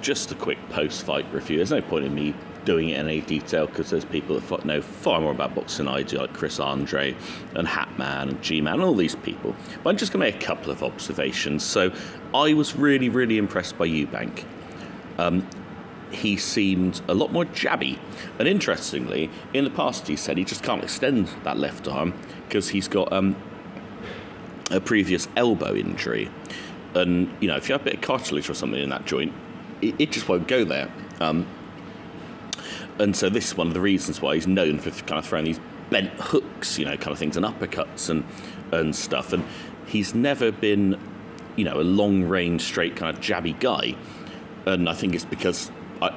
just a quick post-fight review. There's no point in me doing it in any detail because there's people that know far more about boxing than I do, like Chris Andre and Hatman and G-Man and all these people. But I'm just going to make a couple of observations. So I was really, really impressed by Eubank. He seemed a lot more jabby. And interestingly, in the past he said he just can't extend that left arm because he's got a previous elbow injury. And, you know, if you have a bit of cartilage or something in that joint, it just won't go there. And so this is one of the reasons why he's known for kind of throwing these bent hooks, you know, kind of things, and uppercuts and stuff. And he's never been, you know, a long-range, straight kind of jabby guy. And I think it's because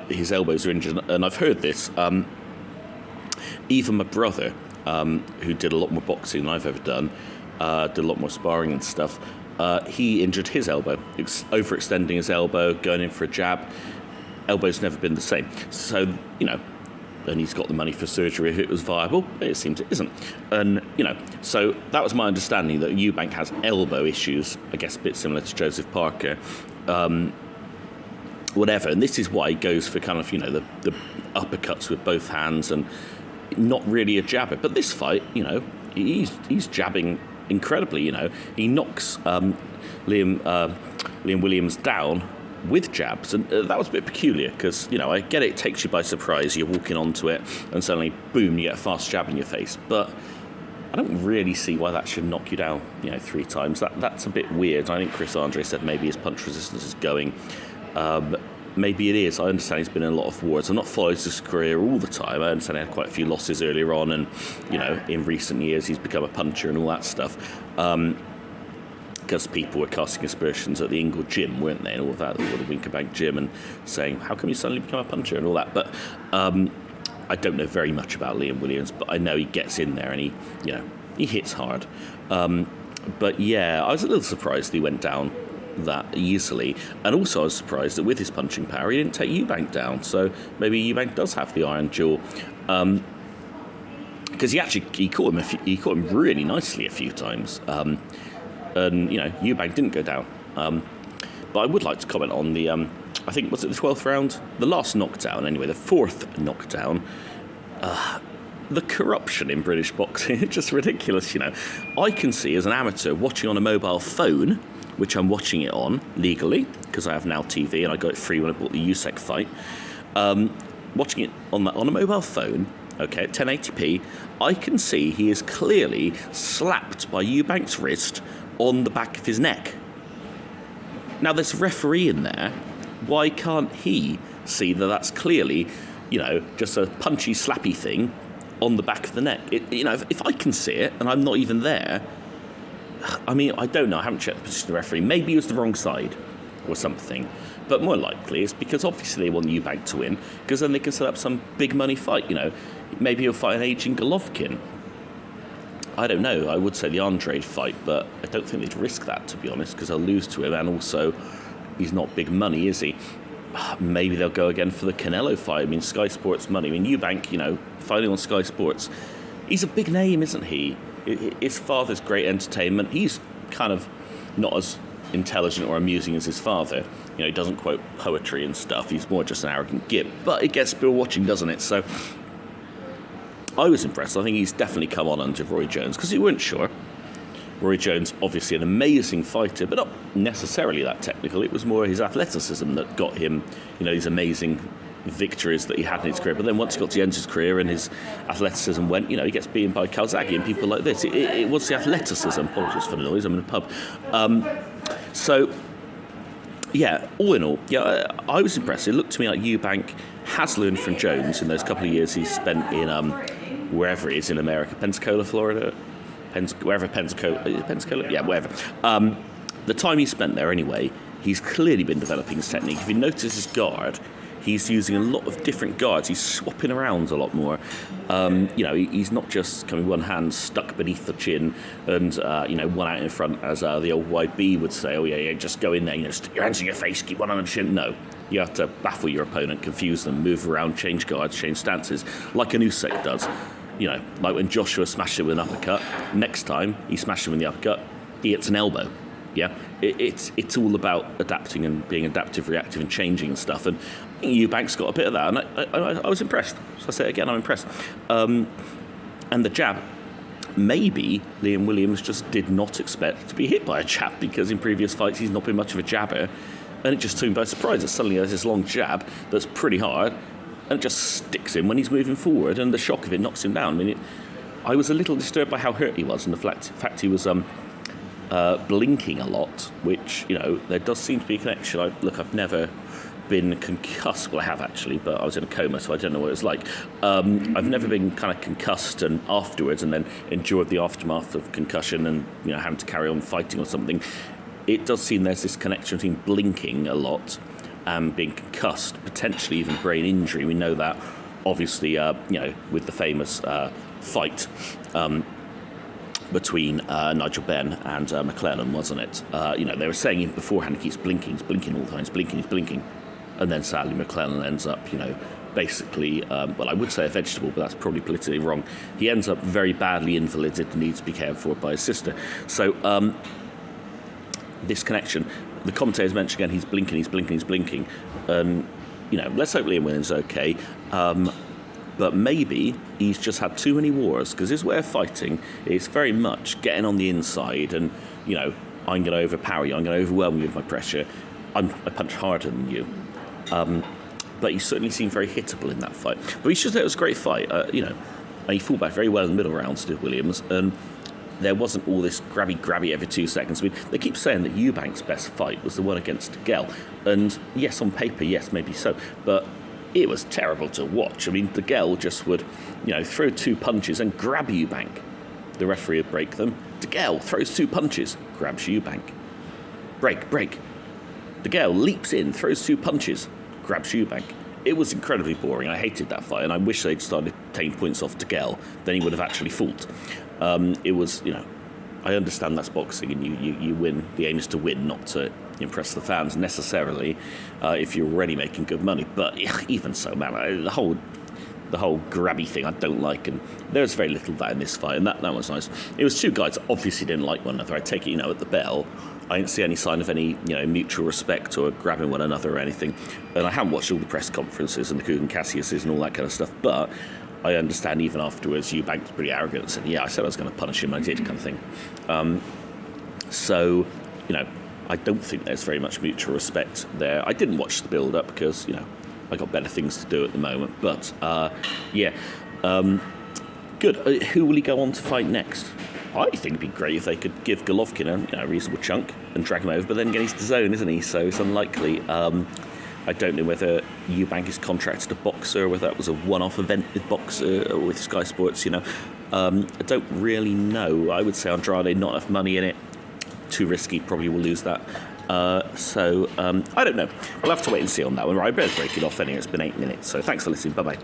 his elbows are injured. And I've heard this. Even my brother, who did a lot more boxing than I've ever done, did a lot more sparring and stuff, he injured his elbow, overextending his elbow, going in for a jab. Elbow's never been the same. So, you know, and he's got the money for surgery if it was viable. It seems it isn't. And, you know, so that was my understanding, that Eubank has elbow issues, I guess a bit similar to Joseph Parker. Whatever. And this is why he goes for kind of, you know, the uppercuts with both hands and not really a jabber. But this fight, you know, he's jabbing incredibly, you know. He knocks Liam Williams down with jabs, and that was a bit peculiar because, you know, I get it takes you by surprise, you're walking onto it and suddenly boom, you get a fast jab in your face, but I don't really see why that should knock you down, you know, 3 times. That's a bit weird. I think Chris Andre said maybe his punch resistance is going. Maybe it is. I understand he's been in a lot of wars. I've not followed his career all the time. I understand he had quite a few losses earlier on, and, you know, in recent years he's become a puncher and all that stuff. Because people were casting aspersions at the Ingle gym, weren't they, and all of that, or the Winkerbank gym, and saying, how come you suddenly become a puncher and all that. But I don't know very much about Liam Williams, but I know he gets in there and he, you know, he hits hard. But yeah, I was a little surprised he went down that easily, and also I was surprised that with his punching power he didn't take Eubank down. So maybe Eubank does have the iron jaw, because he caught him really nicely a few times. And, you know, Eubank didn't go down. But I would like to comment on the, I think, was it the 12th round? The last knockdown, anyway, the 4th knockdown. The corruption in British boxing is just ridiculous, you know. I can see, as an amateur, watching on a mobile phone, which I'm watching it on, legally, because I have Now TV and I got it free when I bought the Eubank fight. Watching it on a mobile phone, okay, at 1080p, I can see he is clearly slapped by Eubank's wrist on the back of his neck. Now, there's a referee in there. Why can't he see that that's clearly, you know, just a punchy, slappy thing on the back of the neck? You know, if I can see it and I'm not even there, I mean, I don't know. I haven't checked the position of the referee. Maybe it was the wrong side or something. But more likely it's because obviously they want Eubank to win, because then they can set up some big money fight, you know. Maybe he'll fight an aging Golovkin. I don't know. I would say the Andre fight, but I don't think they'd risk that, to be honest, because they'll lose to him, and also he's not big money, is he? Maybe they'll go again for the Canelo fight. I mean, Sky Sports money. I mean, Eubank, you know, fighting on Sky Sports, he's a big name, isn't he? His father's great entertainment. He's kind of not as intelligent or amusing as his father. You know, he doesn't quote poetry and stuff. He's more just an arrogant git. But it gets people watching, doesn't it? So I was impressed. I think he's definitely come on under Roy Jones, because we weren't sure. Roy Jones, obviously an amazing fighter, but not necessarily that technical. It was more his athleticism that got him, you know, these amazing victories that he had in his career. But then once he got to the end of his career and his athleticism went, you know, he gets beaten by Calzaghe and people like this. It was the athleticism. Apologies for the noise, I'm in a pub. So, yeah, all in all, yeah, I was impressed. It looked to me like Eubank has learned from Jones in those couple of years he's spent in wherever it is in America, Pensacola, Florida, wherever Pensacola, yeah, wherever. The time he spent there anyway, he's clearly been developing his technique. If you notice his guard, he's using a lot of different guards. He's swapping around a lot more. You know, he's not just coming one hand stuck beneath the chin and, you know, one out in front, as the old YB would say, oh, yeah, just go in there, you know, stick your hands in your face, keep one on the chin. No, you have to baffle your opponent, confuse them, move around, change guards, change stances, like an Usyk does. You know, like when Joshua smashed him with an uppercut, next time he smashed him with the uppercut, he hits an elbow. Yeah, it's all about adapting and being adaptive, reactive, and changing and stuff. And I think Eubank's got a bit of that, and I was impressed. So I say it again, I'm impressed. And the jab, maybe Liam Williams just did not expect to be hit by a jab, because in previous fights he's not been much of a jabber, and it just took him by surprise. Suddenly there's this long jab that's pretty hard, and it just sticks him when he's moving forward, and the shock of it knocks him down. I mean, I was a little disturbed by how hurt he was, and the fact he was blinking a lot, which, there does seem to be a connection. I've never been concussed. Well, I have actually, but I was in a coma, so I don't know what it's like. I've never been kind of concussed and afterwards, and then endured the aftermath of concussion and having to carry on fighting or something. It does seem there's this connection between blinking a lot and being concussed, potentially even brain injury. We know that, obviously, with the famous fight between Nigel Benn and McClellan, wasn't it? They were saying even beforehand, he keeps blinking, he's blinking all the time, he's blinking. And then sadly McClellan ends up, basically, I would say a vegetable, but that's probably politically wrong. He ends up very badly invalided and needs to be cared for by his sister. So this connection, the commentators mentioned again, he's blinking. Let's hope Liam Williams is okay. But maybe he's just had too many wars, because his way of fighting is very much getting on the inside and, I'm going to overpower you, I'm going to overwhelm you with my pressure, I punch harder than you. But he certainly seemed very hittable in that fight. But he should say it was a great fight, and he fought back very well in the middle rounds to Williams, and there wasn't all this grabby every 2 seconds. I mean, they keep saying that Eubank's best fight was the one against DeGale, and yes, on paper, yes, maybe so, but it was terrible to watch. I mean, DeGale just would, throw 2 punches and grab Eubank. The referee would break them. DeGale throws 2 punches, grabs Eubank. Break. DeGale leaps in, throws 2 punches, grabs Eubank. It was incredibly boring. I hated that fight, and I wish they'd started taking points off DeGale. Then he would have actually fought. It was, I understand that's boxing, and you win. The aim is to win, not to impress the fans necessarily, if you're already making good money. But even so, man, the whole grabby thing I don't like, and there's very little of that in this fight, and that was nice. It was 2 guys that obviously didn't like one another. I take it, at the bell, I didn't see any sign of any, mutual respect or grabbing one another or anything. And I haven't watched all the press conferences and the Kugan Cassiuses and all that kind of stuff, but I understand even afterwards Eubank was pretty arrogant and said, I said I was going to punish him, and I did, kind of thing. So, I don't think there's very much mutual respect there. I didn't watch the build-up because, I got better things to do at the moment. But, good. Who will he go on to fight next? I think it'd be great if they could give Golovkin a reasonable chunk and drag him over, but then again, he's DAZN, isn't he? So it's unlikely. I don't know whether Eubank is contracted to Boxer, or whether that was a one-off event with Boxer or with Sky Sports, I don't really know. I would say Andrade, not enough money in it. Too risky, probably will lose that. I don't know. We'll have to wait and see on that one. Right, I better break it off anyway. It's been 8 minutes, so thanks for listening. Bye-bye.